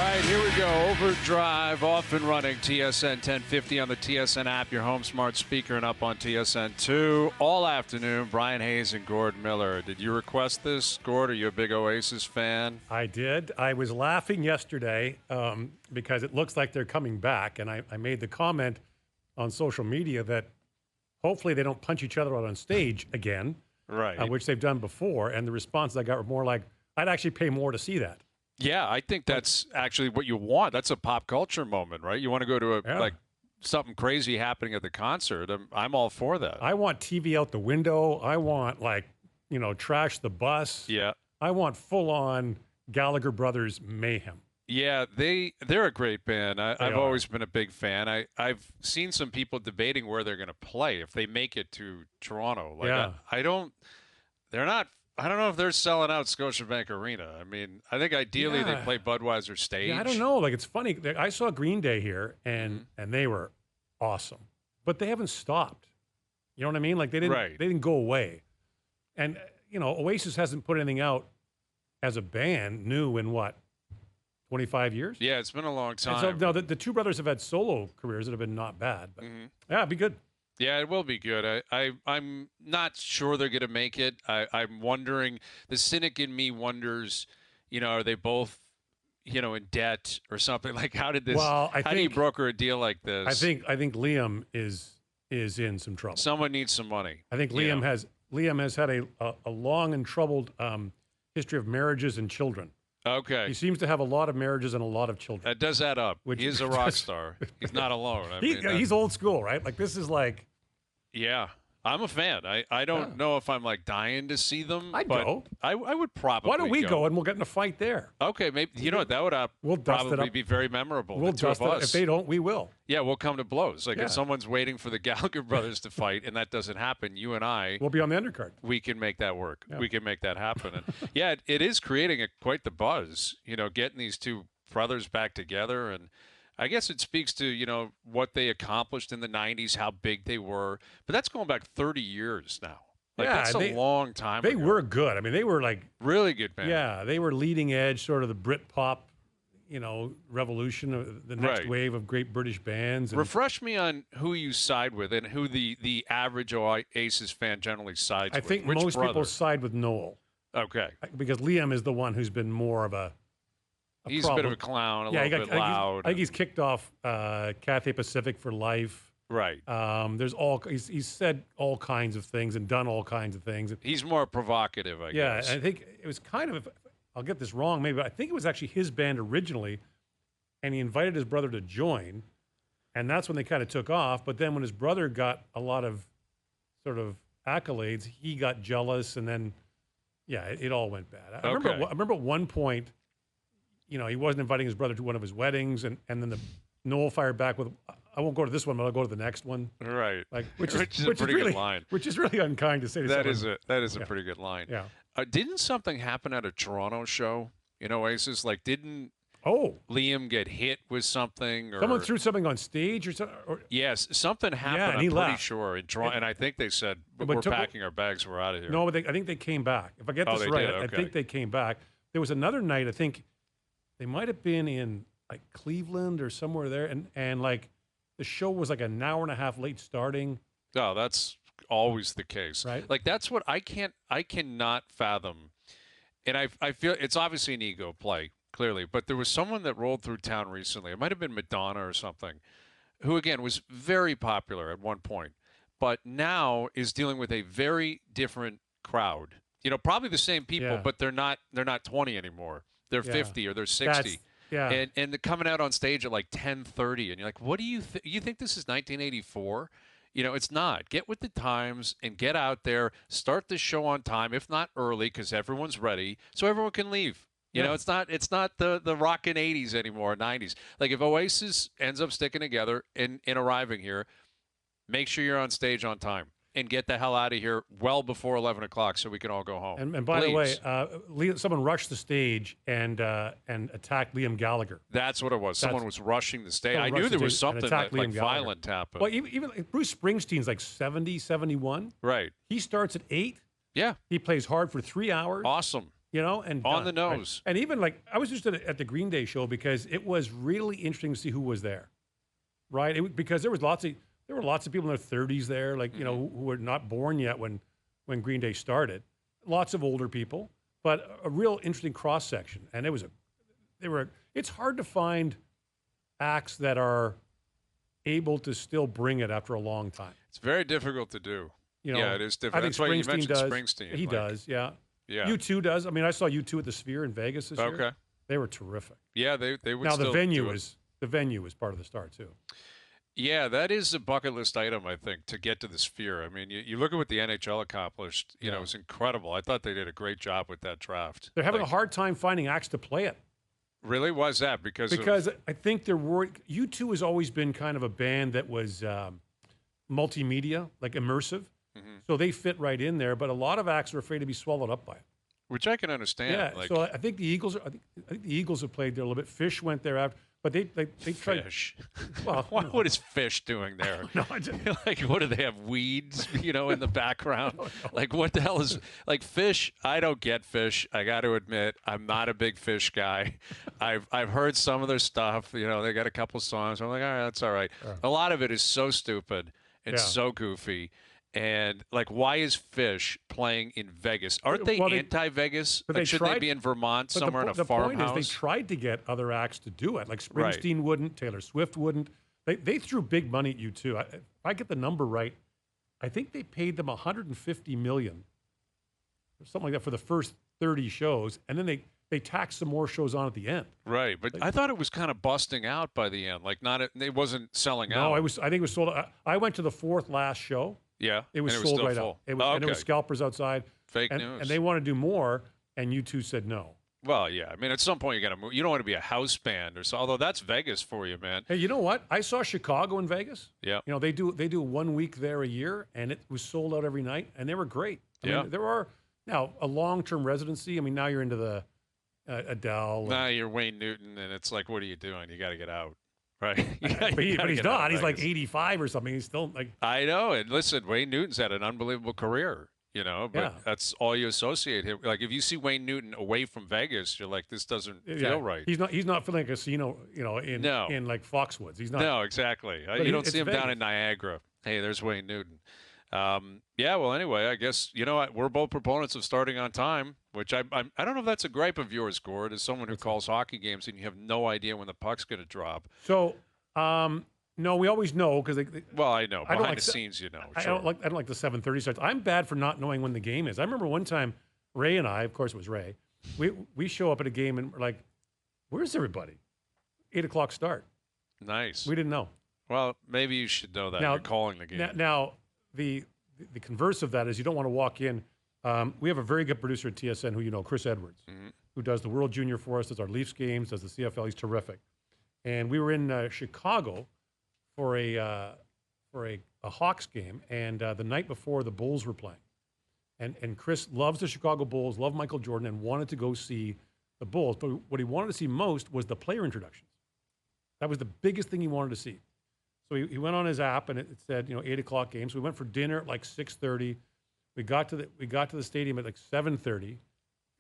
right, here we go. OverDrive off and running. TSN 1050 on the TSN app, your home smart speaker, and up on TSN 2 all afternoon. Brian Hayes and Gord Miller. Did you request this, Gord? Are you a big Oasis fan? I did. I was laughing yesterday because it looks like they're coming back, and I made the comment on social media that hopefully they don't punch each other out on stage again, right? Which they've done before. And the responses I got were more like, I'd actually pay more to see that. Yeah, I think that's actually what you want. That's a pop culture moment, right? You want to go to like something crazy happening at the concert. I'm all for that. I want TV out the window. I want trash the bus. Yeah. I want full on Gallagher Brothers mayhem. Yeah, they're a great band. I've always been a big fan. I've seen some people debating where they're going to play if they make it to Toronto. I don't know if they're selling out Scotiabank Arena. I mean, I think ideally they play Budweiser stage. Yeah, I don't know. Like, it's funny. I saw Green Day here, and they were awesome, but they haven't stopped. You know what I mean? Like, they didn't go away. And Oasis hasn't put anything out as a band new in what, 25 years? Yeah, it's been a long time. And so, no, the two brothers have had solo careers that have been not bad. But yeah, it'd be good. Yeah, it will be good. I'm not sure they're going to make it. I'm wondering, the cynic in me wonders, are they both, in debt or something? Like, how did this? Well, how do you broker a deal like this? I think Liam is in some trouble. Someone needs some money. I think Liam has had a long and troubled history of marriages and children. Okay. He seems to have a lot of marriages and a lot of children. That does add up. He is a rock star. He's not alone. He's old school, right? Like, this is like... Yeah. I'm a fan. I don't know if I'm like dying to see them. I'd go. I would probably. Why don't we go and we'll get in a fight there? Okay, maybe that would probably be very memorable. We'll dust it up. If they don't, we will. Yeah, we'll come to blows. Like if someone's waiting for the Gallagher brothers to fight and that doesn't happen, you and I will be on the undercard. We can make that work. Yeah. We can make that happen. And yeah, it is creating quite the buzz. Getting these two brothers back together, and I guess it speaks to, what they accomplished in the 90s, how big they were. But that's going back 30 years now. Like, that's a long time ago. They were good. I mean, they were like... Really good band. Yeah, they were leading edge, sort of the Britpop, revolution, the next wave of great British bands. And refresh me on who you side with and who the average Oasis fan generally sides with. I think most people side with Noel. Okay. Because Liam is the one who's been more of a He's a bit of a clown, a little bit loud. I think he's kicked off Cathay Pacific for life. Right. He's said all kinds of things and done all kinds of things. He's more provocative, I guess. Yeah, I think it was kind of, I'll get this wrong maybe, but I think it was actually his band originally, and he invited his brother to join, and that's when they kind of took off. But then when his brother got a lot of sort of accolades, he got jealous, and then, it all went bad. I remember at one point, he wasn't inviting his brother to one of his weddings, and then Noel fired back with, I won't go to this one, but I'll go to the next one. Right. Like, which is a pretty good line. Which is really unkind to say to someone. That is a pretty good line. Yeah. Didn't something happen at a Toronto show in Oasis? Like, didn't Liam get hit with something? Or someone threw something on stage or something? Yes, something happened, I'm pretty sure, in Toronto. And I think they said, we're packing our bags, we're out of here. No, but I think they came back. If I get this right, I think they came back. There was another night, I think, they might have been in like Cleveland or somewhere there, and like the show was like an hour and a half late starting. Oh, that's always the case, right? Like that's what I cannot fathom, and I feel it's obviously an ego play, clearly. But there was someone that rolled through town recently. It might have been Madonna or something, who again was very popular at one point, but now is dealing with a very different crowd. Probably the same people, but they're not 20 anymore. They're 50 or they're 60. And they're coming out on stage at like 10:30, and you're like, what do you think? You think this is 1984? It's not. Get with the times and get out there. Start the show on time, if not early, because everyone's ready, so everyone can leave. It's not the rockin' 80s anymore, 90s. Like if Oasis ends up sticking together and arriving here, make sure you're on stage on time. And get the hell out of here well before 11 o'clock so we can all go home. And by the way, someone rushed the stage and attacked Liam Gallagher. That's what it was. Someone was rushing the stage. I knew there was something like violent happened. Well, even Bruce Springsteen's like 70, 71. Right. He starts at 8. Yeah. He plays hard for 3 hours. Awesome. and On the done, right? nose. And even like I was just at the Green Day show because it was really interesting to see who was there, right? Because there were lots of people in their 30s there, like who were not born yet when Green Day started. Lots of older people, but a real interesting cross section. And it's hard to find acts that are able to still bring it after a long time. It's very difficult to do. Yeah, it is difficult. I think That's why you Springsteen mentioned does. Springsteen. He does, yeah. Yeah. U2 does. I mean, I saw U2 at the Sphere in Vegas this year. Okay. They were terrific. Yeah, they would Now still the venue do it. was part of the star too. Yeah, that is a bucket list item, I think, to get to the Sphere. I mean, you look at what the NHL accomplished, it was incredible. I thought they did a great job with that draft. They're having a hard time finding acts to play it. Really? Why is that? Because I think they're worried. U2 has always been kind of a band that was multimedia, like immersive. So they fit right in there, but a lot of acts are afraid to be swallowed up by it. which I can understand. Yeah, so I think the Eagles I think the Eagles have played there a little bit. Fish went there after, but they tried. Fish. Well, what is Fish doing there? No, I just, Like, what do they have? Weeds, in the background? Like, what the hell is like Fish? I don't get Fish. I got to admit, I'm not a big Fish guy. I've heard some of their stuff. They got a couple songs. I'm like, all right, that's all right. A lot of it is so stupid and so goofy. And like, why is Fish playing in Vegas? Aren't they anti-Vegas? But Like, shouldn't they be in Vermont somewhere in a farmhouse? The point is, they tried to get other acts to do it. Like Springsteen wouldn't, Taylor Swift wouldn't. They threw big money at U2. If I get the number right, I think they paid them $150 million or something like that for the first 30 shows, and then they tacked some more shows on at the end. Right, but I thought it was kind of busting out by the end. Like, it wasn't selling out. No, I think it was sold. I went to the fourth last show. Yeah, it was sold right out. And it was scalpers outside. Fake news. And they want to do more, and U2 said no. Well, yeah. I mean, at some point you got to move. You don't want to be a house band or so. Although that's Vegas for you, man. Hey, you know what? I saw Chicago in Vegas. Yeah. They do 1 week there a year, and it was sold out every night, and they were great. I mean, there are now a long-term residency. I mean, now you're into the Adele. Now you're Wayne Newton, and it's like, what are you doing? You got to get out. Right. But he's not. He's like 85 or something. He's still like. I know. And listen, Wayne Newton's had an unbelievable career, but that's all you associate him. Like, if you see Wayne Newton away from Vegas, you're like, this doesn't feel right. He's not feeling like a casino, in like Foxwoods. He's not. No, exactly. You don't see him down in Niagara. Hey, there's Wayne Newton. Well, anyway, I guess, you know what? We're both proponents of starting on time, which I don't know if that's a gripe of yours, Gord, as someone who calls hockey games and you have no idea when the puck's going to drop. So, no, we always know because I know behind the scenes, Sure. I don't like the 7:30 starts. I'm bad for not knowing when the game is. I remember one time Ray and I, of course it was Ray, we show up at a game and we're like, where's everybody? 8:00 start. Nice. We didn't know. Well, maybe you should know that. You're calling the game. Now the converse of that is you don't want to walk in. We have a very good producer at TSN who Chris Edwards, who does the World Junior for us, does our Leafs games, does the CFL. He's terrific. And we were in Chicago for a Hawks game, and the night before the Bulls were playing. And Chris loves the Chicago Bulls, loved Michael Jordan, and wanted to go see the Bulls. But what he wanted to see most was the player introductions. That was the biggest thing he wanted to see. So he went on his app, and it said 8:00 game. So we went for dinner at like 6:30. We got to the stadium at like 7:30,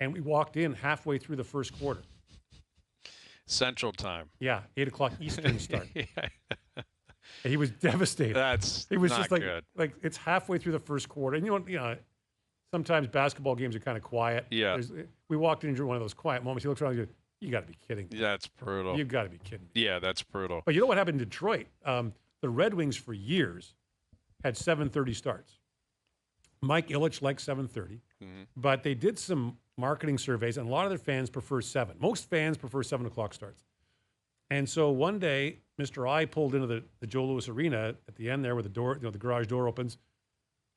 and we walked in halfway through the first quarter. Central time. Yeah, 8:00 Eastern start. And he was devastated. He was not just good. Like it's halfway through the first quarter, and sometimes basketball games are kind of quiet. Yeah. We walked into one of those quiet moments. He looks around and goes, "You got to be kidding me." Yeah, that's brutal. You've got to be kidding me. Yeah, that's brutal. But you know what happened in Detroit? The Red Wings for years had 7:30 starts. Mike Ilitch liked 7:30, but they did some marketing surveys, and a lot of their fans prefer 7. Most fans prefer 7:00 starts. And so one day, Mr. I pulled into the Joe Louis Arena at the end there where the door, the garage door opens,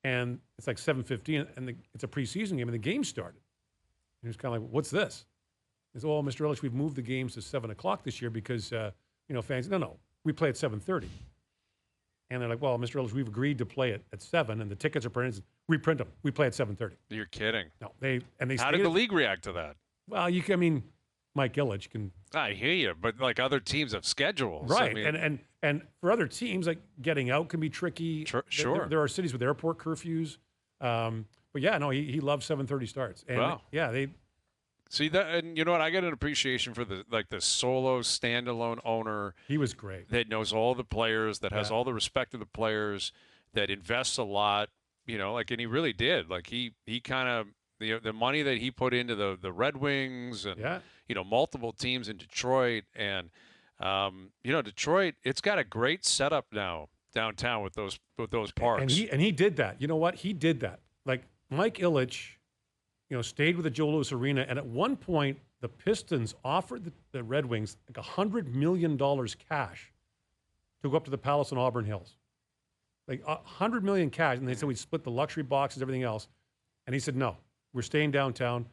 and it's like 7:15, and it's a preseason game, and the game started. And he was kind of like, "What's this?" He said, "Well, Mr. Ilitch, we've moved the games to 7:00 this year because fans. No, we play at 7:30." And they're like, "Well, Mr. Ilitch, we've agreed to play it at 7, and the tickets are printed. We print them. We play at 7:30." You're kidding. No, they. How did the league react to that? Well, Mike Ilitch can. I hear you, but like other teams have schedules, right? And for other teams, like getting out can be tricky. Sure. There are cities with airport curfews, but yeah, no, he loves 7:30 starts. And wow. Yeah, See that, and you know what? I get an appreciation for the solo standalone owner He was great. that knows all the players, that has Yeah. all the respect of the players, that invests a lot. And he really did. Like he kind of the money that he put into the Red Wings and Yeah. multiple teams in Detroit and Detroit. It's got a great setup now downtown with those parks. And he did that. You know what? He did that. Like Mike Ilitch, stayed with the Joe Louis Arena, and at one point the Pistons offered the Red Wings like $100 million cash to go up to the Palace in Auburn Hills. Like $100 million cash, and they said we'd split the luxury boxes, everything else. And he said, no, we're staying downtown.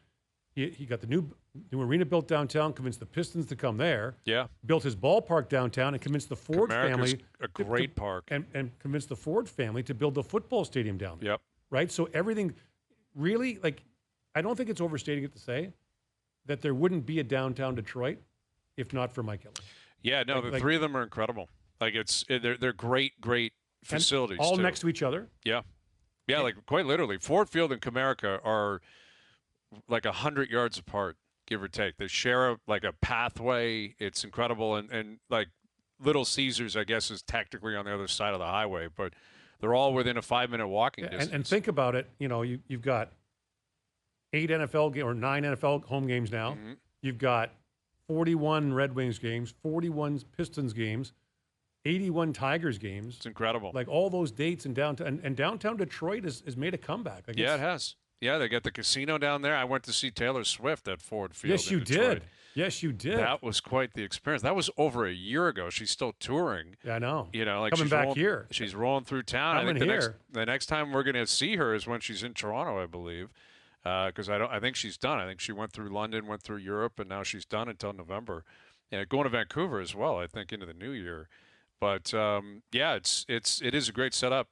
He got the new arena built downtown, convinced the Pistons to come there. Yeah. Built his ballpark downtown and convinced the Ford America's family. a great park. And convinced the Ford family to build the football stadium down there. Yep. Right? So everything really, I don't think it's overstating it to say that there wouldn't be a downtown Detroit if not for Mike Ilitch. Yeah, no, the three of them are incredible. They're great facilities. All too. next to each other. Yeah. Yeah, like quite literally. Ford Field and Comerica are like 100 yards apart, give or take. They share a pathway. It's incredible. And like Little Caesars, I guess, is technically on the other side of the highway, but they're all within a 5-minute walking distance. And think about it. You've got 8 NFL or 9 NFL home games now. Mm-hmm. You've got 41 Red Wings games, 41 Pistons games, 81 Tigers games. It's incredible. Like all those dates in downtown. And downtown Detroit has made a comeback. Yeah, it has. Yeah, they got the casino down there. I went to see Taylor Swift at Ford Field. Yes, you Detroit. did. Yes, you did. That was quite the experience. That was over a year ago. She's still touring. Yeah, I know. Like coming she's back rolling, here. She's rolling through town. Coming I think here. the next time we're going to see her is when she's in Toronto, I believe. Because I think she's done. I think she went through London, went through Europe, and now she's done until November. And going to Vancouver as well. I think into the new year. But yeah, it is a great setup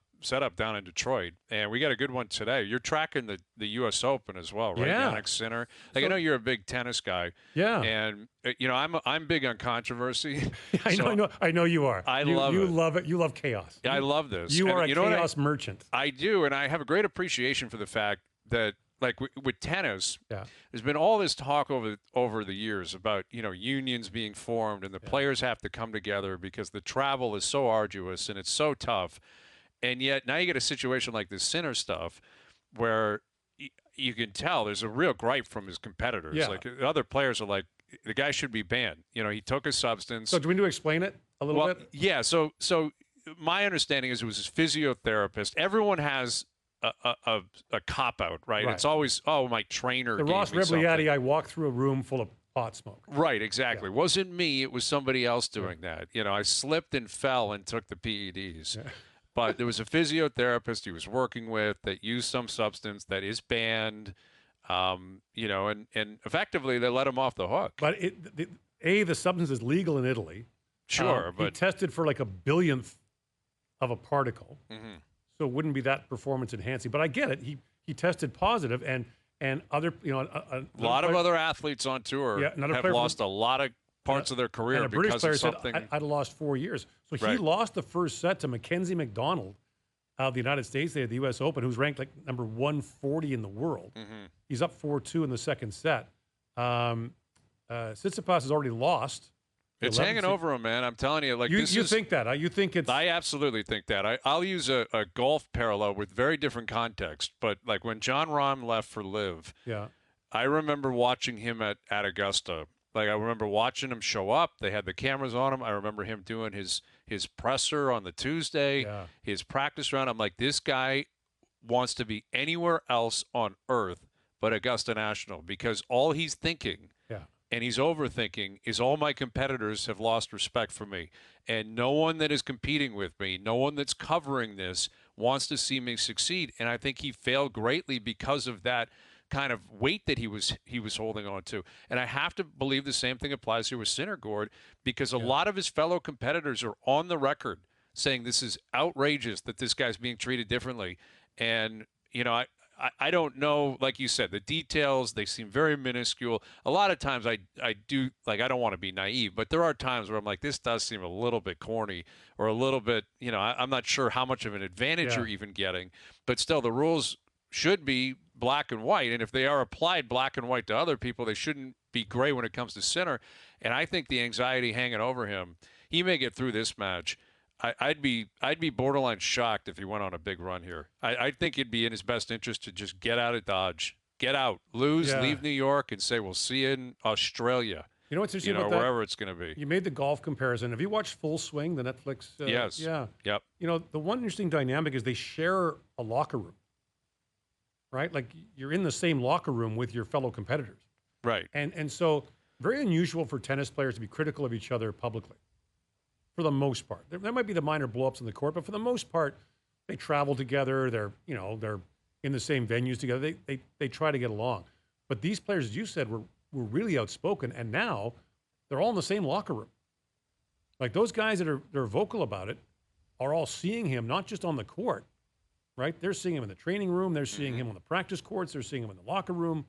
down in Detroit, and we got a good one today. You're tracking the U.S. Open as well, right? Yeah. Jannik Sinner. I know you're a big tennis guy. Yeah. And I'm big on controversy. I know you are. I love you it. love it. You love chaos. I love this. You are a know chaos merchant. I do, and I have a great appreciation for the fact that, like with tennis, Yeah. there's been all this talk over the years about unions being formed and the players have to come together because the travel is so arduous and it's so tough, and yet now you get a situation like this Sinner stuff where you can tell there's a real gripe from his competitors. Yeah. Like other players are like, the guy should be banned. He took a substance. So do we need to explain it a little bit? Yeah. So my understanding is it was his physiotherapist. Everyone has a cop out, right? Right. It's always, my trainer. The gave Ross me something. Rebliati, I walked through a room full of pot smoke. Right, exactly. Yeah. Wasn't me. It was somebody else doing that. I slipped and fell and took the PEDs. Yeah. But there was a physiotherapist he was working with that used some substance that is banned, and effectively they let him off the hook. But the substance is legal in Italy. Sure, he but tested for like a billionth of a particle. Mhm. So it wouldn't be that performance enhancing. But I get it. He tested positive, and other a lot of other athletes on tour another have player lost a lot of parts of their career and a British because player of something. said, I'd lost 4 years. So he Right. lost the first set to Mackenzie McDonald out of the United States. They had the U.S. Open, who's ranked like number 140 in the world. Mhm. He's up 4-2 in the second set. Tsitsipas has already lost. It's 11 hanging se- over him, man. I'm telling you, You this is. think that? You think it's I absolutely think that. I'll use a golf parallel with very different context, but like when John Rahm left for Live, yeah. I remember watching him at Augusta. Like I remember watching him show up. They had the cameras on him. I remember him doing his presser on the Tuesday, Yeah. his practice round. I'm like, this guy wants to be anywhere else on earth but Augusta National because all he's thinking Yeah. and he's overthinking is all my competitors have lost respect for me. And no one that is competing with me, no one that's covering this wants to see me succeed. And I think he failed greatly because of that kind of weight that he was holding on to. And I have to believe the same thing applies here with Syndergaard because a lot of his fellow competitors are on the record saying this is outrageous that this guy's being treated differently. And, I don't know, like you said, the details, they seem very minuscule. A lot of times I do, like, I don't want to be naive, but there are times where I'm like, this does seem a little bit corny or a little bit, I'm not sure how much of an advantage Yeah. you're even getting. But still, the rules should be black and white. And if they are applied black and white to other people, they shouldn't be gray when it comes to Sinner. And I think the anxiety hanging over him, he may get through this match. I'd be borderline shocked if he went on a big run here. I think it'd be in his best interest to just get out of Dodge, get out, lose, leave New York, and say we'll see you in Australia. You know what's interesting about that? Wherever it's going to be. You made the golf comparison. Have you watched Full Swing, the Netflix? Yes. Yeah. Yep. You know, the one interesting dynamic is they share a locker room, right? Like you're in the same locker room with your fellow competitors. Right. And so very unusual for tennis players to be critical of each other publicly, for the most part. There might be the minor blow-ups in the court, but for the most part, they travel together. They're in the same venues together. They try to get along. But these players, as you said, were really outspoken, and now they're all in the same locker room. Like those guys that are vocal about it are all seeing him, not just on the court, right? They're seeing him in the training room. They're seeing him on the practice courts. They're seeing him in the locker room.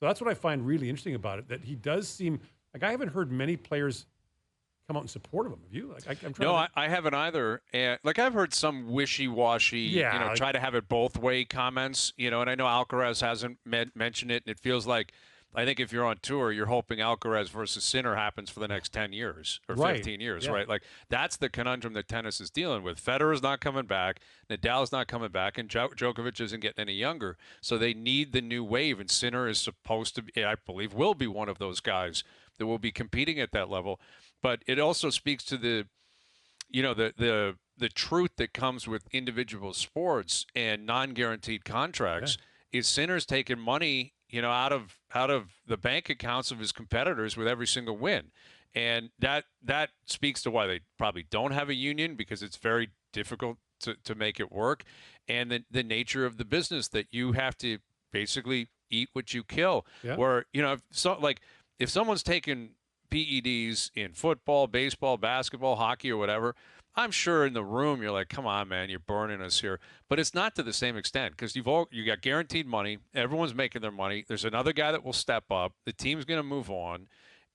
So that's what I find really interesting about it, that he does seem like I haven't heard many players come out in support of him. Have you? Like, I'm trying no, I haven't either. And like I've heard some wishy-washy, try to have it both way comments, and I know Alcaraz hasn't mentioned it, and it feels like I think if you're on tour, you're hoping Alcaraz versus Sinner happens for the next 10 years or 15 years, right? Like that's the conundrum that tennis is dealing with. Federer's not coming back, Nadal's not coming back, and Djokovic isn't getting any younger. So they need the new wave, and Sinner is supposed to be, I believe, will be one of those guys that will be competing at that level. But it also speaks to the truth that comes with individual sports and non-guaranteed contracts. Is Sinner's taking money out of the bank accounts of his competitors with every single win. And that speaks to why they probably don't have a union, because it's very difficult to make it work. And the nature of the business that you have to basically eat what you kill. Yeah. Where, if someone's taking PEDs in football, baseball, basketball, hockey, or whatever, I'm sure in the room you're like, come on, man, you're burning us here. But it's not to the same extent, because you got guaranteed money. Everyone's making their money. There's another guy that will step up. The team's going to move on.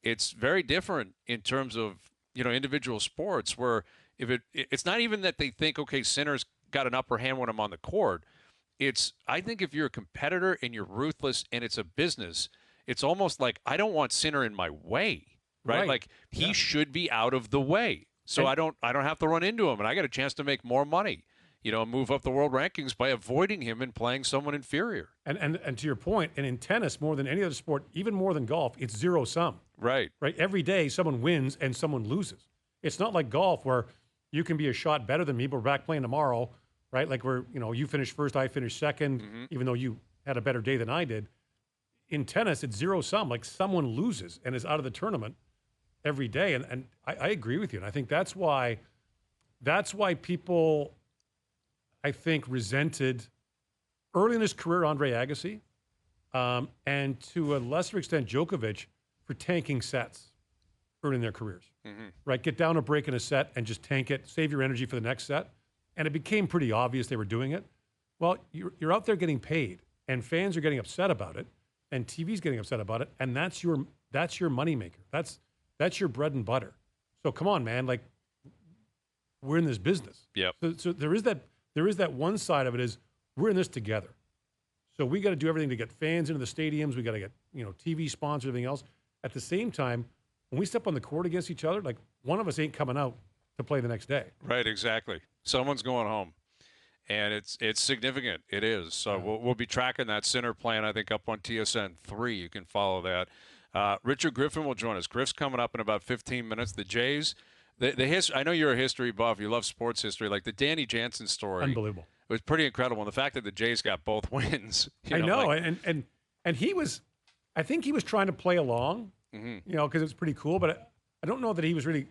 It's very different in terms of individual sports, where it's not even that they think, okay, Sinner's got an upper hand when I'm on the court. I think if you're a competitor and you're ruthless and it's a business, it's almost like I don't want Sinner in my way, right? Like he should be out of the way. So I don't have to run into him, and I got a chance to make more money, move up the world rankings by avoiding him and playing someone inferior. And to your point, and in tennis more than any other sport, even more than golf, it's zero sum. Right. Every day someone wins and someone loses. It's not like golf where you can be a shot better than me, but we're back playing tomorrow, right? Like you finished first, I finished second, even though you had a better day than I did. In tennis, it's zero sum. Like someone loses and is out of the tournament every day. And I agree with you. And I think that's why people, I think, resented early in his career Andre Agassi, and to a lesser extent Djokovic, for tanking sets early in their careers. Right? Get down a break in a set and just tank it, save your energy for the next set. And it became pretty obvious they were doing it. Well, you're out there getting paid, and fans are getting upset about it, and TV's getting upset about it, and that's your moneymaker. That's your bread and butter. So come on, man. Like, we're in this business. Yep. So there is that one side of it is we're in this together. So we got to do everything to get fans into the stadiums. We got to get TV sponsors, everything else. At the same time, when we step on the court against each other, like one of us ain't coming out to play the next day. Right. Exactly. Someone's going home, and it's significant. It is. So we'll be tracking that Sinner plan, I think, up on TSN 3. You can follow that. Richard Griffin will join us. Griff's coming up in about 15 minutes. The Jays, I know you're a history buff. You love sports history. Like the Danny Jansen story. Unbelievable. It was pretty incredible. And the fact that the Jays got both wins. I know. And he was, I think he was trying to play along, because it was pretty cool. But I don't know that he was really,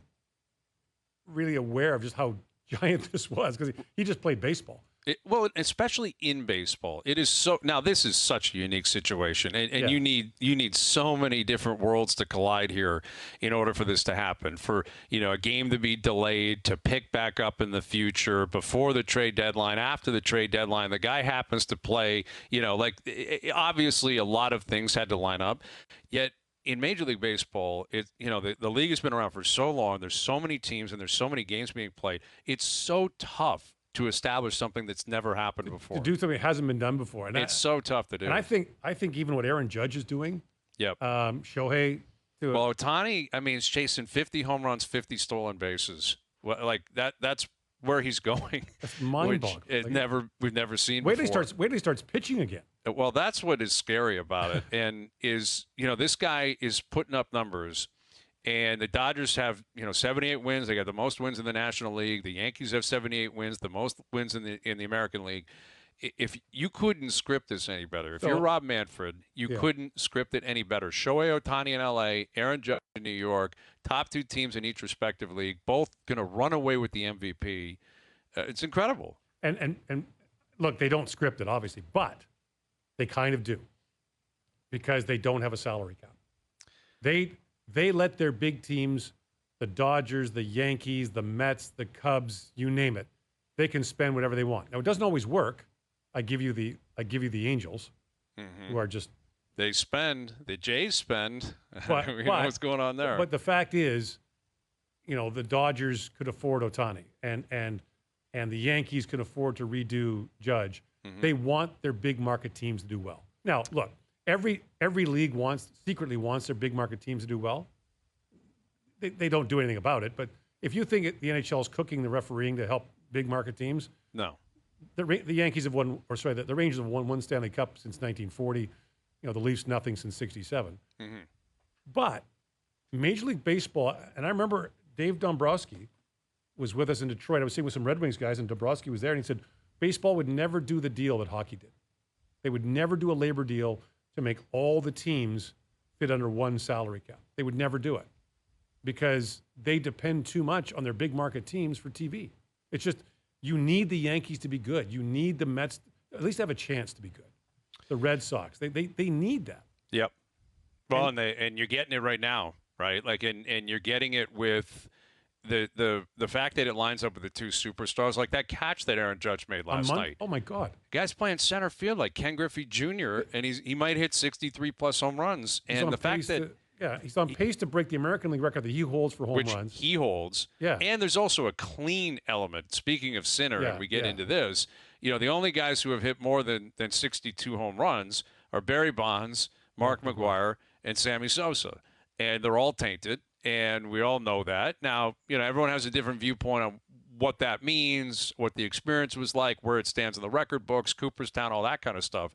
really aware of just how giant this was, because he just played baseball. Well, especially in baseball, it is so. Now, this is such a unique situation, and you need so many different worlds to collide here in order for this to happen. For a game to be delayed, to pick back up in the future, before the trade deadline, after the trade deadline, the guy happens to play. Obviously, a lot of things had to line up. Yet in Major League Baseball, the league has been around for so long. There's so many teams and there's so many games being played. It's so tough to establish something that's never happened before. To do something that hasn't been done before. And it's so tough to do. And I think even what Aaron Judge is doing, yep. Shohei. Well, Ohtani, I mean, is chasing 50 home runs, 50 stolen bases. Like that's where he's going. That's mind-boggling. We've never seen wait before. Wait till he starts pitching again. Well, that's what is scary about it. And this guy is putting up numbers. And the Dodgers have, 78 wins. They got the most wins in the National League. The Yankees have 78 wins, the most wins in the American League. If you couldn't script this any better, if you're Rob Manfred, you couldn't script it any better. Shohei Ohtani in L.A., Aaron Judge in New York, top two teams in each respective league, both going to run away with the MVP. It's incredible. And look, they don't script it, obviously, but they kind of do because they don't have a salary cap. They let their big teams, the Dodgers, the Yankees, the Mets, the Cubs, you name it, they can spend whatever they want. Now, it doesn't always work. I give you the Angels, who are just the Jays spend. But, we know what's going on there. But the fact is, the Dodgers could afford Ohtani, and the Yankees can afford to redo Judge. They want their big market teams to do well. Now, look, every league secretly wants their big market teams to do well. They don't do anything about it. But if you think the NHL is cooking the refereeing to help big market teams, no. The Yankees have won, the Rangers have won one Stanley Cup since 1940. The Leafs nothing since '67. But Major League Baseball, and I remember Dave Dombrowski was with us in Detroit. I was sitting with some Red Wings guys, and Dombrowski was there, and he said baseball would never do the deal that hockey did. They would never do a labor deal to make all the teams fit under one salary cap. They would never do it because they depend too much on their big market teams for TV. It's just, you need the Yankees to be good. You need the Mets at least have a chance to be good. The Red Sox, they need that. Yep. Well, and you're getting it right now, right? Like, and you're getting it with the fact that it lines up with the two superstars, like that catch that Aaron Judge made last night. Oh my God! Guy's playing center field like Ken Griffey Jr. and he might hit 63 plus home runs. And the fact that he's on pace to break the American League record that he holds for home runs. He holds. Yeah. And there's also a clean element. Speaking of Sinner, and we get into this, the only guys who have hit more than 62 home runs are Barry Bonds, Mark McGwire, and Sammy Sosa. And they're all tainted, and we all know that. Now, everyone has a different viewpoint on what that means, what the experience was like, where it stands in the record books, Cooperstown, all that kind of stuff.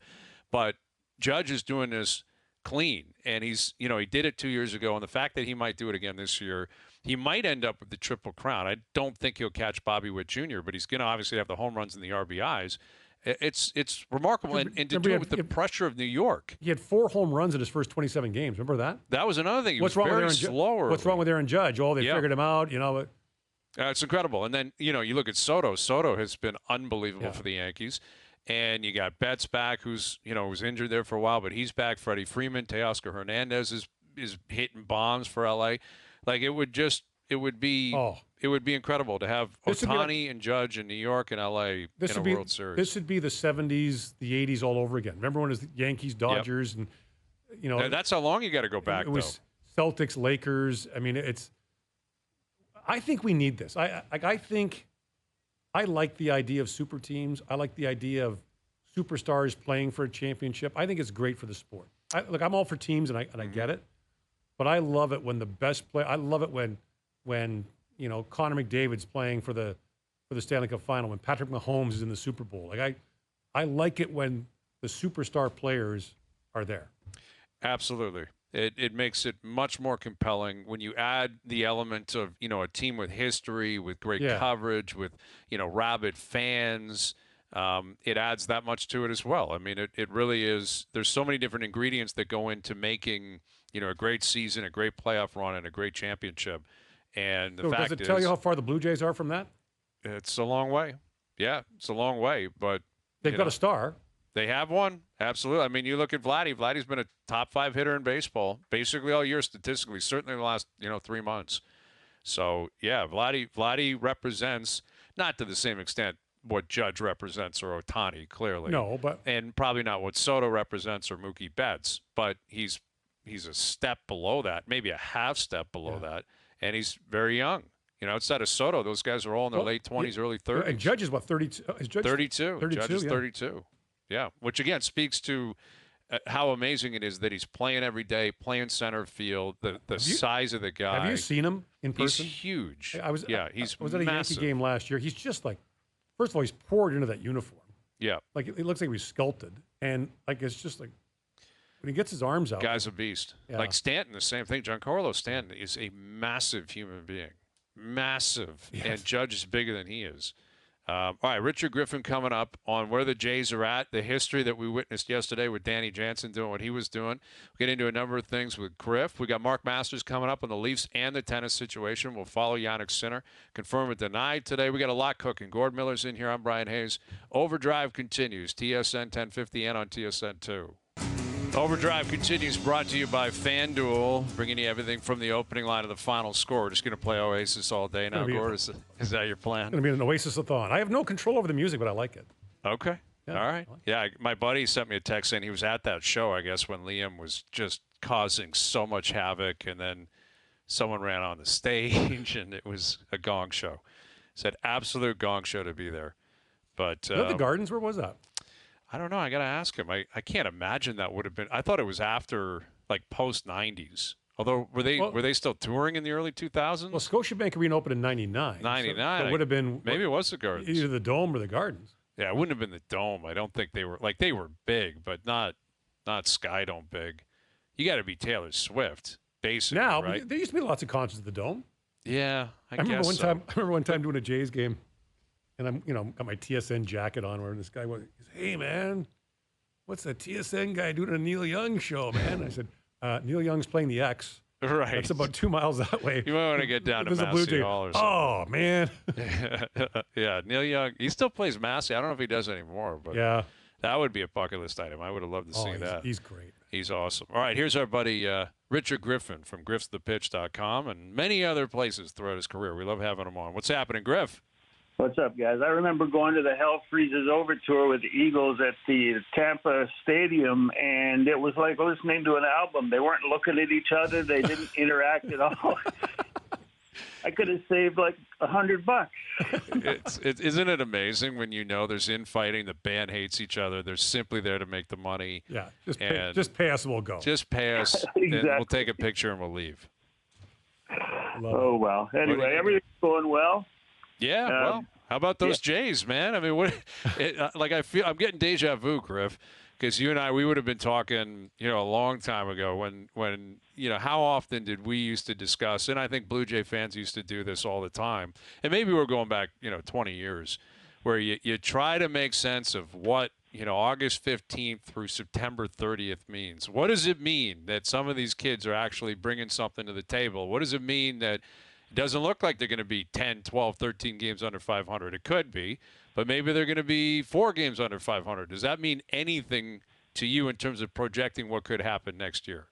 But Judge is doing this clean, and he's, he did it 2 years ago, and the fact that he might do it again this year, he might end up with the Triple Crown. I don't think he'll catch Bobby Witt Jr., but he's going to obviously have the home runs and the RBIs. It's remarkable, and to do it with the pressure of New York. He had 4 home runs in his first 27 games. Remember that? That was another thing. He was very slow. What's wrong with Aaron Judge? Oh, they figured him out, But it's incredible. And then, you look at Soto. Soto has been unbelievable for the Yankees. And you got Betts back, who's, was injured there for a while, but he's back. Freddie Freeman, Teoscar Hernandez is hitting bombs for L.A. Like, it would be incredible to have Ohtani and Judge in New York and L.A. in a World Series. This would be the 70s, the 80s all over again. Remember when it was Yankees, Dodgers, and, that's how long you got to go back, it was Celtics, Lakers. I mean, I think we need this. I like the idea of super teams. I like the idea of superstars playing for a championship. I think it's great for the sport. I'm all for teams, and I get it. But I love it when the best play. I love it when Connor McDavid's playing for the Stanley Cup Final, when Patrick Mahomes is in the Super Bowl. Like I like it when the superstar players are there. Absolutely. It makes it much more compelling when you add the element of, a team with history, with great coverage, with, rabid fans. It adds that much to it as well. I mean, it really is. There's so many different ingredients that go into making, a great season, a great playoff run, and a great championship. And the fact is, does it tell you how far the Blue Jays are from that? It's a long way. Yeah, it's a long way. But they've got a star. They have one. Absolutely. I mean, you look at Vladdy. Vladdy's been a top 5 hitter in baseball basically all year statistically, certainly in the last, 3 months. So, yeah, Vladdy represents, not to the same extent what Judge represents or Ohtani, clearly. No, but... And probably not what Soto represents or Mookie Betts, but he's a step below that, maybe a half step below that, and he's very young. outside of Soto, those guys are all in their late 20s, early 30s. And Judge is what, 32? Is Judge 32. 32, Judge is yeah. 32. Yeah, which again speaks to how amazing it is that he's playing every day, playing center field. The size of the guy. Have you seen him in person? He's huge. He's I was at a Yankee game last year. He's just like, first of all, he's poured into that uniform. Yeah. Like, it looks like he was sculpted. And, like, it's just like, when he gets his arms out. Guy's a beast. Yeah. Like Stanton, the same thing. Giancarlo Stanton is a massive human being. Massive. Yes. And Judge is bigger than he is. All right, Richard Griffin coming up on where the Jays are at, the history that we witnessed yesterday with Danny Jansen doing what he was doing. We'll get into a number of things with Griff. We got Mark Masters coming up on the Leafs and the tennis situation. We'll follow Jannik Sinner, confirm or denied today. We got a lot cooking. Gord Miller's in here. I'm Brian Hayes. OverDrive continues, TSN 1050 and on TSN 2. OverDrive continues, brought to you by FanDuel, bringing you everything from the opening line to the final score. We're just going to play Oasis all day now, Gord. Is that your plan? It's going to be an Oasis-a-thon. I have no control over the music, but I like it. Okay. Yeah, all right. Yeah, my buddy sent me a text saying he was at that show, I guess, when Liam was just causing so much havoc, and then someone ran on the stage, and it was a gong show. Said absolute gong show to be there. But the Gardens, where was that? I don't know. I got to ask him. I can't imagine that would have been. I thought it was after, like, post-90s. Although, were they still touring in the early 2000s? Well, Scotiabank Arena opened in 99. 99. So it would have been. Maybe it was the Gardens. Either the Dome or the Gardens. Yeah, it wouldn't have been the Dome. I don't think they were. Like, they were big, but not Sky Dome big. You got to be Taylor Swift, basically, now, right? There used to be lots of concerts at the Dome. Yeah, I remember guess one so. time. I remember one time doing a Jays game, and I'm got my TSN jacket on, where this guy was, "Hey man, what's that TSN guy doing a Neil Young show, man?" I said, "Neil Young's playing the X. Right. That's about 2 miles that way. You might want to get down to Massey Hall or something." Oh man. Yeah, Neil Young. He still plays Massey. I don't know if he does anymore, but yeah, that would be a bucket list item. I would have loved to see that. He's great. He's awesome. All right, here's our buddy Richard Griffin from griffsthepitch.com and many other places throughout his career. We love having him on. What's happening, Griff? What's up, guys? I remember going to the Hell Freezes Over tour with the Eagles at the Tampa Stadium, and it was like listening to an album. They weren't looking at each other. They didn't interact at all. I could have saved like $100. Isn't it amazing when you know there's infighting, the band hates each other, they're simply there to make the money. Yeah, just pay us and we'll go. Just pay us, Exactly. and we'll take a picture and we'll leave. Oh, well. Anyway, everything's going well. Yeah, well, how about those Jays, man? I mean, I feel I'm getting deja vu, Griff, because you and I, we would have been talking, a long time ago when how often did we used to discuss, and I think Blue Jay fans used to do this all the time, and maybe we're going back, 20 years, where you try to make sense of what, August 15th through September 30th means. What does it mean that some of these kids are actually bringing something to the table? What does it mean that it doesn't look like they're going to be 10, 12, 13 games under 500? It could be, but maybe they're going to be 4 games under 500. Does that mean anything to you in terms of projecting what could happen next year?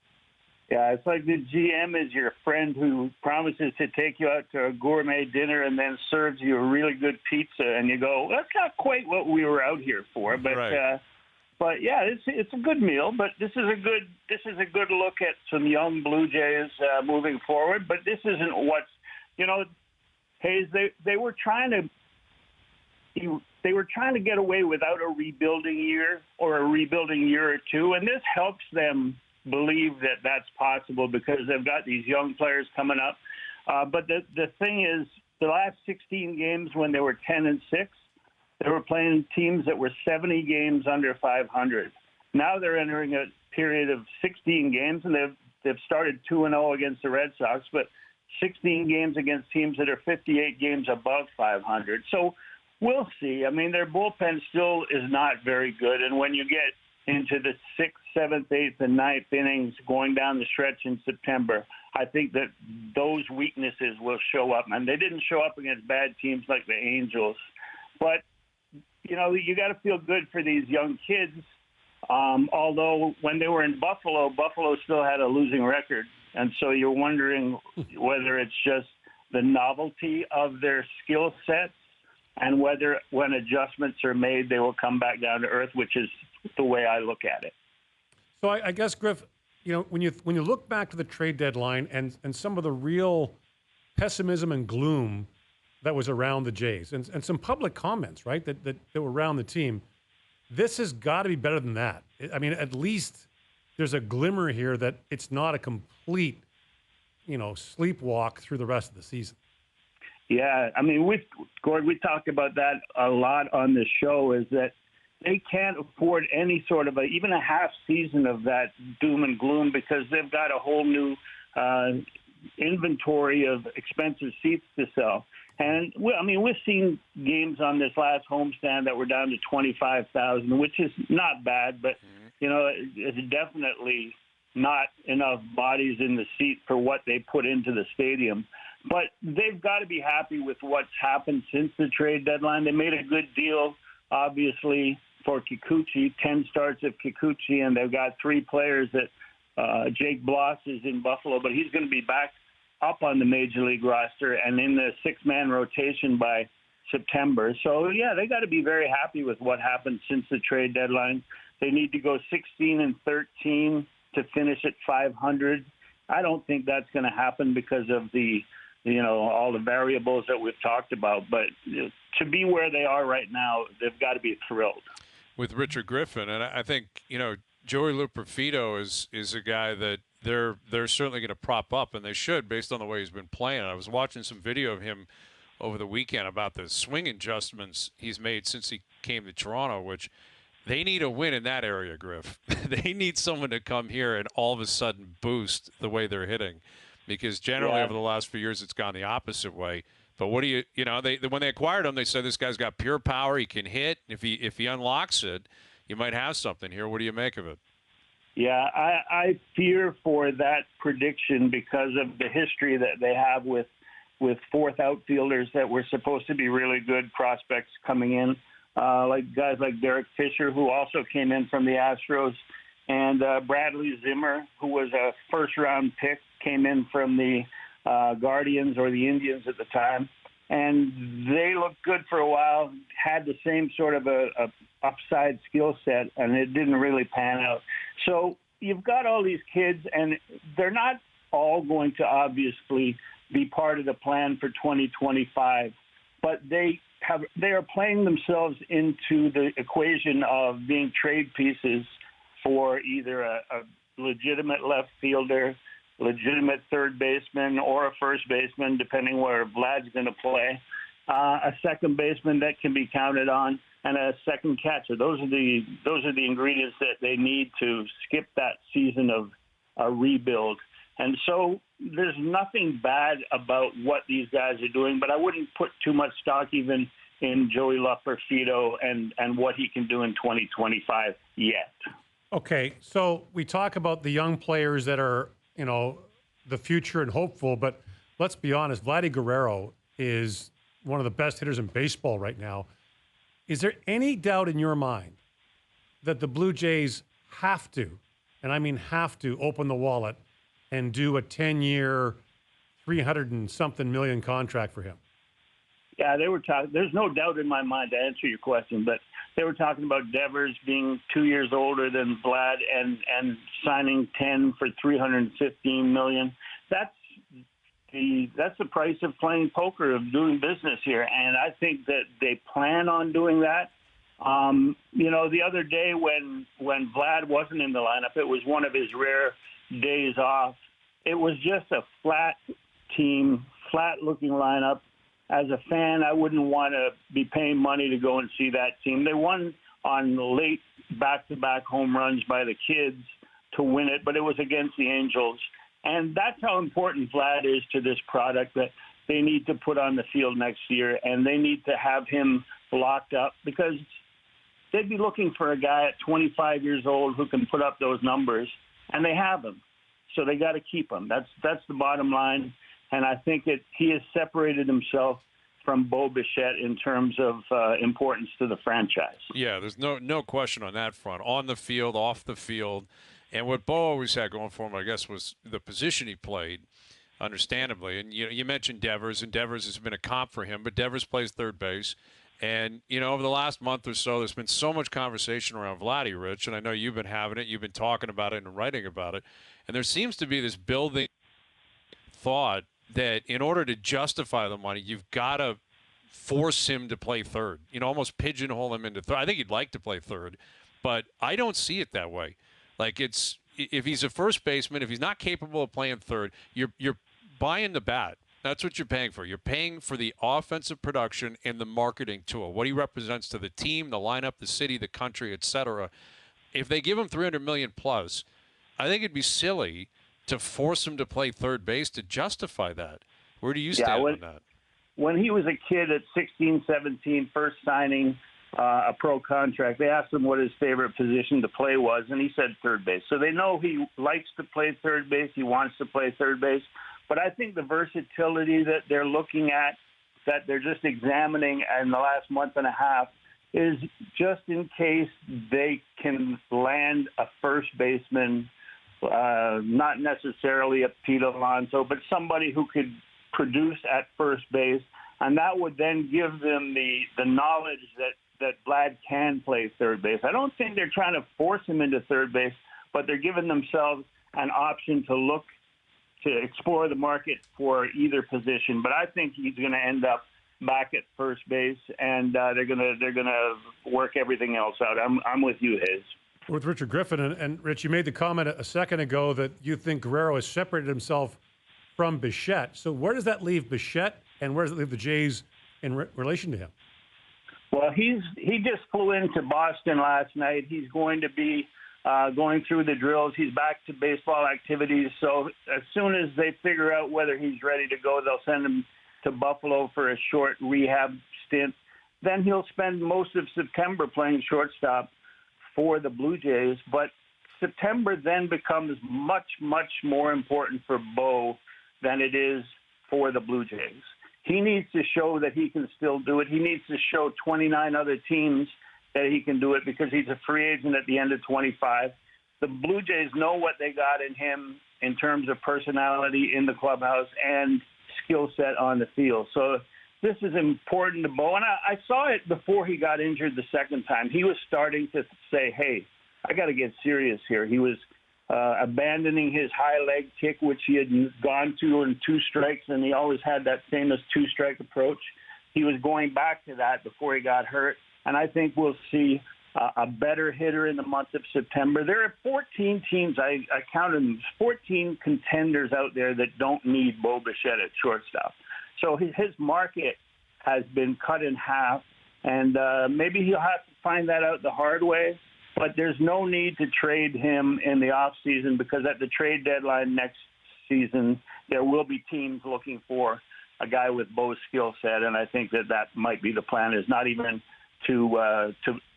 Yeah, it's like the GM is your friend who promises to take you out to a gourmet dinner and then serves you a really good pizza, and you go, "That's not quite what we were out here for." But right. But yeah, it's a good meal. But this is a good look at some young Blue Jays moving forward. But this isn't what's Hayes. They were trying to get away without a rebuilding year or a rebuilding year or two, and this helps them believe that that's possible because they've got these young players coming up. But the thing is, the last 16 games when they were 10-6, they were playing teams that were 70 games under 500. Now they're entering a period of 16 games, and they've started 2-0 against the Red Sox, but 16 games against teams that are 58 games above 500. So we'll see. I mean, their bullpen still is not very good, and when you get into the 6th, 7th, 8th, and 9th innings going down the stretch in September, I think that those weaknesses will show up. And they didn't show up against bad teams like the Angels. But, you got to feel good for these young kids. Although when they were in Buffalo still had a losing record. And so you're wondering whether it's just the novelty of their skill sets and whether when adjustments are made, they will come back down to earth, which is the way I look at it. So I guess, Griff, when you look back to the trade deadline and some of the real pessimism and gloom that was around the Jays and some public comments, right, that were around the team. This has got to be better than that. I mean, at least there's a glimmer here that it's not a complete, sleepwalk through the rest of the season. Yeah, I mean, Gord, we talked about that a lot on this show, is that they can't afford any sort of even a half season of that doom and gloom, because they've got a whole new inventory of expensive seats to sell. And we've seen games on this last homestand that were down to 25,000, which is not bad, but it's definitely not enough bodies in the seat for what they put into the stadium. But they've got to be happy with what's happened since the trade deadline. They made a good deal, obviously, for Kikuchi, 10 starts of Kikuchi, and they've got 3 players that Jake Bloss is in Buffalo, but he's going to be back up on the Major League roster and in the 6-man rotation by September. So, yeah, they got to be very happy with what happened since the trade deadline. They need to go 16-13 to finish at 500. I don't think that's going to happen because of all the variables that we've talked about. But to be where they are right now, they've got to be thrilled. With Richard Griffin, and I think, Joey Luperfido is a guy that they're certainly going to prop up, and they should, based on the way he's been playing. I was watching some video of him over the weekend about the swing adjustments he's made since he came to Toronto, which they need a win in that area, Griff. They need someone to come here and all of a sudden boost the way they're hitting, because generally over the last few years it's gone the opposite way. But what do you when they acquired him, they said this guy's got pure power, he can hit. If he unlocks it, you might have something here. What do you make of it? Yeah, I fear for that prediction because of the history that they have with fourth outfielders that were supposed to be really good prospects coming in, like guys like Derek Fisher, who also came in from the Astros, and Bradley Zimmer, who was a first-round pick, came in from the Guardians or the Indians at the time. And they looked good for a while, had the same sort of a upside skill set, and it didn't really pan out. So you've got all these kids, and they're not all going to obviously be part of the plan for 2025, but they are playing themselves into the equation of being trade pieces for either a legitimate left fielder, legitimate third baseman, or a first baseman, depending where Vlad's going to play, a second baseman that can be counted on, and a second catcher. Those are the ingredients that they need to skip that season of a rebuild. And so there's nothing bad about what these guys are doing, but I wouldn't put too much stock even in Joey Luperfido and what he can do in 2025 yet. Okay, so we talk about the young players that are, the future and hopeful, but let's be honest, Vladdy Guerrero is one of the best hitters in baseball right now. Is there any doubt in your mind that the Blue Jays have to, and I mean have to, open the wallet and do a 10-year, 300-and-something million contract for him? Yeah, they were talking. There's no doubt in my mind to answer your question, but they were talking about Devers being 2 years older than Vlad and signing 10 for $315 million. That's the price of playing poker, of doing business here, and I think that they plan on doing that. The other day when Vlad wasn't in the lineup, it was one of his rare days off. It was just a flat team, flat-looking lineup. As a fan, I wouldn't want to be paying money to go and see that team. They won on late back-to-back home runs by the kids to win it, but it was against the Angels. And that's how important Vlad is to this product, that they need to put on the field next year, and they need to have him locked up, because they'd be looking for a guy at 25 years old who can put up those numbers, and they have him. So they got to keep him. That's the bottom line. And I think he has separated himself from Bo Bichette in terms of importance to the franchise. Yeah, there's no question on that front. On the field, off the field. And what Bo always had going for him, I guess, was the position he played, understandably. And you mentioned Devers, and Devers has been a comp for him, but Devers plays third base. And, over the last month or so, there's been so much conversation around Vladdy, Rich, and I know you've been having it. You've been talking about it and writing about it. And there seems to be this building thought that in order to justify the money, you've got to force him to play third. Almost pigeonhole him into third. I think he'd like to play third, but I don't see it that way. Like, if he's a first baseman, if he's not capable of playing third, you're buying the bat. That's what you're paying for. You're paying for the offensive production and the marketing tool, what he represents to the team, the lineup, the city, the country, etc. If they give him $300 million plus, I think it'd be silly to force him to play third base to justify that. Where do you stand on that? When he was a kid at 16, 17, first signing a pro contract, they asked him what his favorite position to play was, and he said third base. So they know he likes to play third base. He wants to play third base. But I think the versatility that they're looking at, that they're just examining in the last month and a half, is just in case they can land a first baseman, not necessarily a Pete Alonso, but somebody who could produce at first base. And that would then give them the knowledge that Vlad can play third base. I don't think they're trying to force him into third base, but they're giving themselves an option to look to explore the market for either position. But I think he's going to end up back at first base, and they're gonna work everything else out. I'm with you, Hayes. With Richard Griffin, and Rich, you made the comment a second ago that you think Guerrero has separated himself from Bichette. So where does that leave Bichette, and where does it leave the Jays in relation to him? Well, he just flew into Boston last night. He's going to be going through the drills. He's back to baseball activities. So as soon as they figure out whether he's ready to go, they'll send him to Buffalo for a short rehab stint. Then he'll spend most of September playing shortstop for the Blue Jays. But September then becomes much, much more important for Bo than it is for the Blue Jays. He needs to show that he can still do it. He needs to show 29 other teams that he can do it because he's a free agent at the end of 25. The Blue Jays know what they got in him in terms of personality in the clubhouse and skill set on the field. So this is important to Bo. And I saw it before he got injured the second time. He was starting to say, hey, I got to get serious here. He was abandoning his high leg kick, which he had gone to in two strikes, and he always had that famous two-strike approach. He was going back to that before he got hurt. And I think we'll see a better hitter in the month of September. There are 14 teams, I counted them, 14 contenders out there that don't need Bo Bichette at shortstop. So his market has been cut in half, and maybe he'll have to find that out the hard way. But there's no need to trade him in the offseason because at the trade deadline next season, there will be teams looking for a guy with Bo's skill set, and I think that might be the plan, is not even to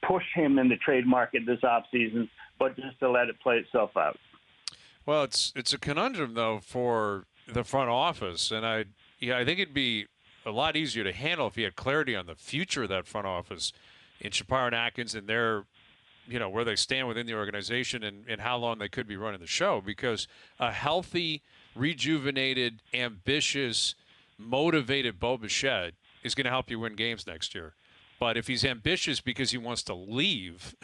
push him in the trade market this offseason, but just to let it play itself out. Well, it's a conundrum, though, for the front office, and I think it'd be a lot easier to handle if he had clarity on the future of that front office in Shapiro and Atkins and their, where they stand within the organization and how long they could be running the show, because a healthy, rejuvenated, ambitious, motivated Bo Bichette is going to help you win games next year. But if he's ambitious because he wants to leave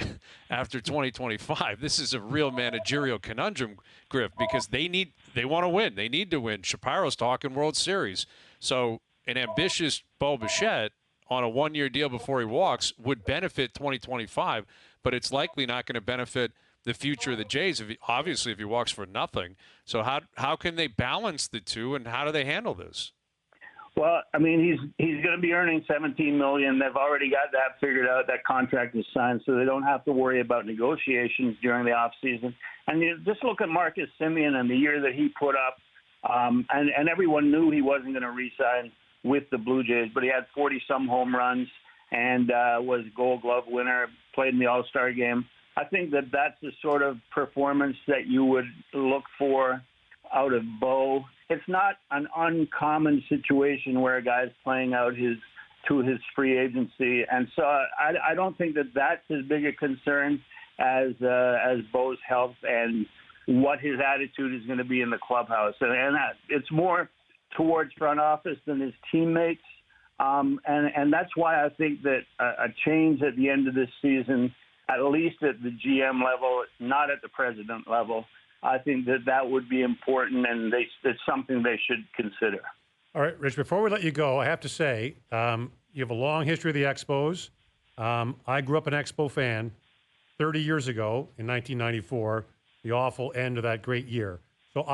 after 2025, this is a real managerial conundrum, Griff, because they want to win. They need to win. Shapiro's talking World Series. So an ambitious Bo Bichette on a one-year deal before he walks would benefit 2025, but it's likely not going to benefit the future of the Jays, if he walks for nothing. So how can they balance the two, and how do they handle this? Well, I mean, he's going to be earning $17 million. They've already got that figured out. That contract is signed, so they don't have to worry about negotiations during the offseason. And you just look at Marcus Semien and the year that he put up, and everyone knew he wasn't going to re-sign with the Blue Jays, but he had 40-some home runs and was Gold Glove winner, played in the All-Star game. I think that's the sort of performance that you would look for out of Bo. It's not an uncommon situation where a guy's playing out his free agency, and so I don't think that's as big a concern as Bo's health and what his attitude is going to be in the clubhouse, and it's more towards front office than his teammates, and that's why I think that a change at the end of this season, at least at the GM level, not at the president level, I think that would be important, and it's something they should consider. All right, Rich, before we let you go, I have to say, you have a long history of the Expos. I grew up an Expo fan 30 years ago in 1994, the awful end of that great year. So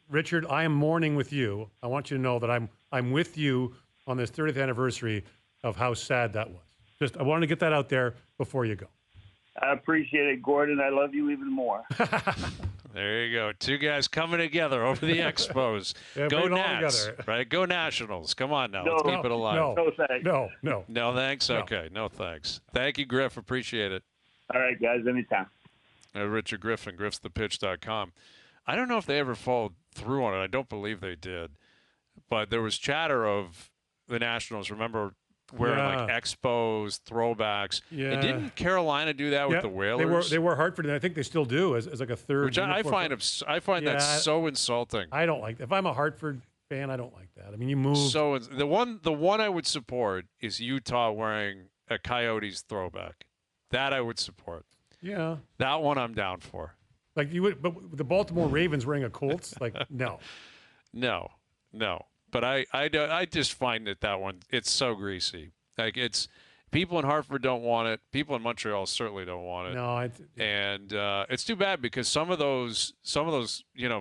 Richard, I am mourning with you. I want you to know that I'm with you on this 30th anniversary of how sad that was. I wanted to get that out there before you go. I appreciate it, Gordon. I love you even more. There you go. Two guys coming together over the Expos. Yeah, Go bring it all Nats, together. right? Go Nationals. Come on now. No, Let's keep it alive. No, thanks. No. No thanks? No. Okay. No thanks. Thank you, Griff. Appreciate it. All right, guys, anytime. Richard Griffin, griffsthepitch.com. I don't know if they ever followed through on it. I don't believe they did. But there was chatter of the Nationals, remember, wearing like Expos, throwbacks. Yeah. And didn't Carolina do that with the Whalers? They were Hartford, and I think they still do as like a third. Which I find that so insulting. I don't like that. If I'm a Hartford fan, I don't like that. I mean, you move. So the one I would support is Utah wearing a Coyotes throwback. That I would support. Yeah. That one I'm down for. Like you would, but the Baltimore Ravens wearing a Colts, like no. No. But I just find that one, it's so greasy. Like it's people in Hartford don't want it. People in Montreal certainly don't want it. No, and it's too bad because some of those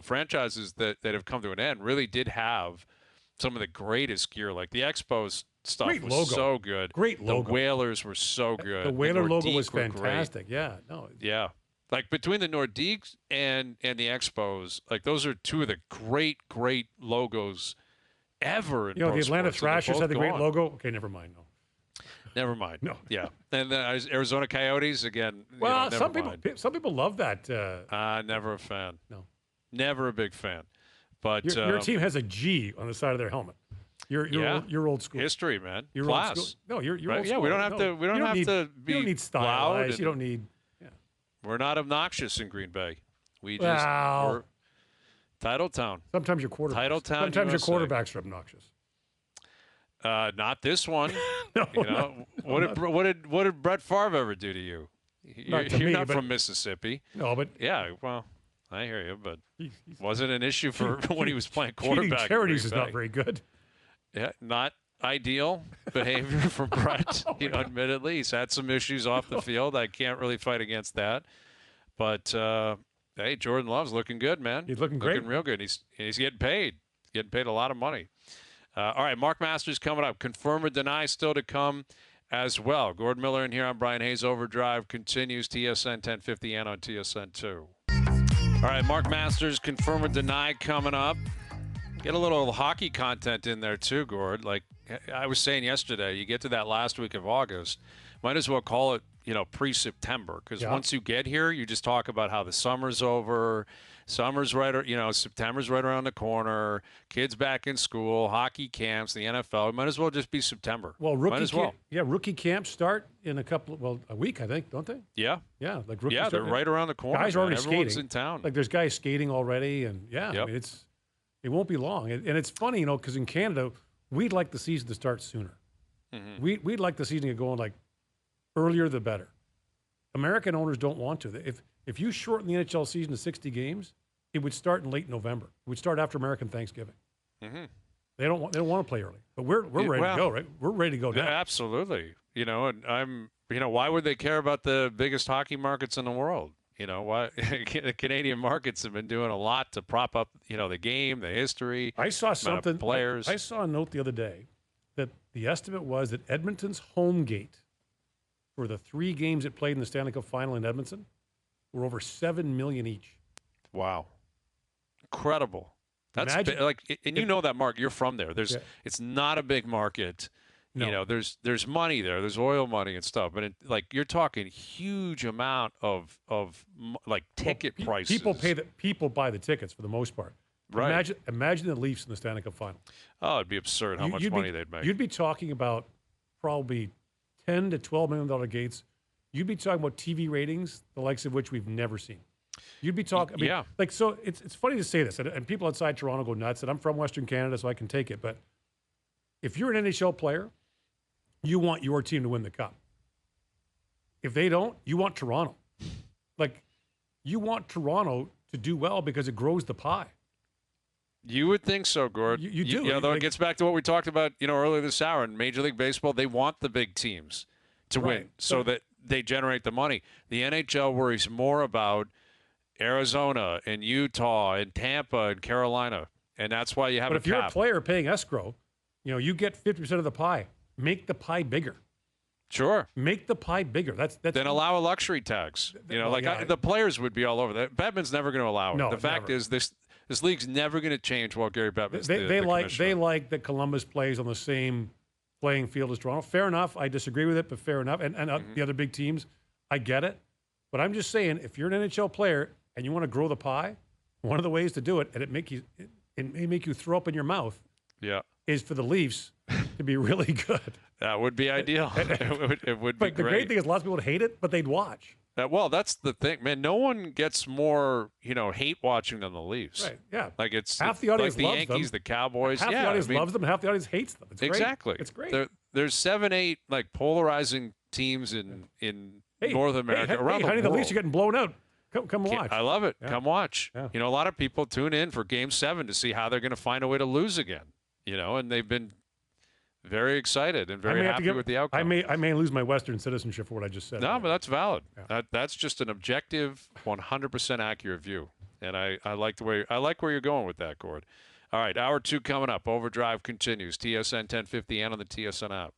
franchises that have come to an end really did have some of the greatest gear. Like the Expos stuff Great was logo. so good. Great logo. The Whalers were so good. The Whaler logo was Nordique were fantastic. great. Yeah, no. Yeah. Like between the Nordiques and the Expos, like those are two of the great logos ever in the pro Atlanta sports, and they're Thrashers both had the great gone. logo. Okay, never mind. No. Never mind. No. Yeah. And the Arizona Coyotes again. Well, never mind. some people love that. Never a fan. No. Never a big fan. But your team has a G on the side of their helmet. You're old school. History, man. You're Class. old school. No, you're right? old Yeah, school. we don't have to. We don't have to be You don't need loud. stylized. You don't need. Yeah. We're not obnoxious in Green Bay. We just Well, we're Title Town. Sometimes your quarterbacks. Title Town, Sometimes USA. your quarterbacks are obnoxious. Not this one. No, what did Brett Favre ever do to you? You're not from Mississippi. No, but yeah, well, I hear you, but he's, wasn't an issue for when he was playing cheating quarterback. charities is not very good. Yeah, not ideal behavior from Brett. Admittedly, he's had some issues off the field. I can't really fight against that. But hey, Jordan Love's looking good, man. He's looking great. Looking real good. He's getting paid. Getting paid a lot of money. All right, Mark Masters coming up. Confirm or deny still to come as well. Gordon Miller in here. I'm Brian Hayes. OverDrive continues TSN 1050 and on TSN 2. All right, Mark Masters, confirm or deny coming up. Get a little hockey content in there too, Gord. Like I was saying yesterday, you get to that last week of August, might as well call it, pre-September, because once you get here, you just talk about how the summer's over. Summer's September's right around the corner. Kids back in school, hockey camps, the NFL. It might as well just be September. Well, rookie camps start in a week, I think, don't they? Yeah. Yeah, like rookies. Yeah, they're right around the corner. Guys are already Everyone's skating. in town. Like there's guys skating already, and I mean, it won't be long. And it's funny, because in Canada, we'd like the season to start sooner. Mm-hmm. We'd like the season to get going like earlier the better. American owners don't want to. If you shorten the NHL season to 60 games, it would start in late November. It would start after American Thanksgiving. Mm-hmm. They don't want to play early, but we're ready to go, right? We're ready to go now. Yeah, absolutely. And I'm. Why would they care about the biggest hockey markets in the world? Why the Canadian markets have been doing a lot to prop up, the game, the history. I saw something. Players. I saw a note the other day that the estimate was that Edmonton's home gate for the 3 games it played in the Stanley Cup Final in Edmonton were over $7 million each. Wow, incredible! That's that, Mark. You're from there. It's not a big market. No. There's money there. There's oil money and stuff, but you're talking huge amount of ticket prices. People buy the tickets for the most part. Right. Imagine the Leafs in the Stanley Cup Final. Oh, it'd be absurd how much money they'd make. You'd be talking about probably $10 to $12 million gates. You'd be talking about TV ratings, the likes of which we've never seen. You'd be talking. So it's funny to say this, and people outside Toronto go nuts. And I'm from Western Canada, so I can take it. But if you're an NHL player, you want your team to win the cup. If they don't, you want Toronto. You want Toronto to do well because it grows the pie. You would think so, Gord. You do. You know, though it gets back to what we talked about, earlier this hour in Major League Baseball. They want the big teams to win so that they generate the money. The NHL worries more about Arizona and Utah and Tampa and Carolina, and that's why you have But a if you're cap. a player paying escrow, you get 50% of the pie. Make the pie bigger. Sure. Make the pie bigger. That's Then allow a luxury tax. The players would be all over that. Bettman's never going to allow it. No, the fact is this league's never going to change while Gary Bettman's the commissioner. They like that Columbus plays on the same playing field as Toronto. Fair enough. I disagree with it, but fair enough. And the other big teams, I get it. But I'm just saying, if you're an NHL player and you want to grow the pie, one of the ways to do it, and it may make you throw up in your mouth, is for the Leafs to be really good. That would be ideal. It would be But the great thing is lots of people would hate it, but they'd watch. Well, that's the thing, man. No one gets more, hate watching than the Leafs. Right, yeah. Like it's half the audience like the loves Yankees, them. the Cowboys. Half the audience loves them, and half the audience hates them. It's exactly. Great. It's great. There's 7-8 like polarizing teams in North America around the world. The Leafs are getting blown out. Come watch. I love it. Yeah. Come watch. Yeah. A lot of people tune in for Game 7 to see how they're going to find a way to lose again. And they've been very excited and very happy with the outcome. I may lose my Western citizenship for what I just said. No, but that's valid. Yeah. That's just an objective, 100% accurate view, and I like where you're going with that, Gord. All right, hour 2 coming up. OverDrive continues. TSN 1050 and on the TSN app.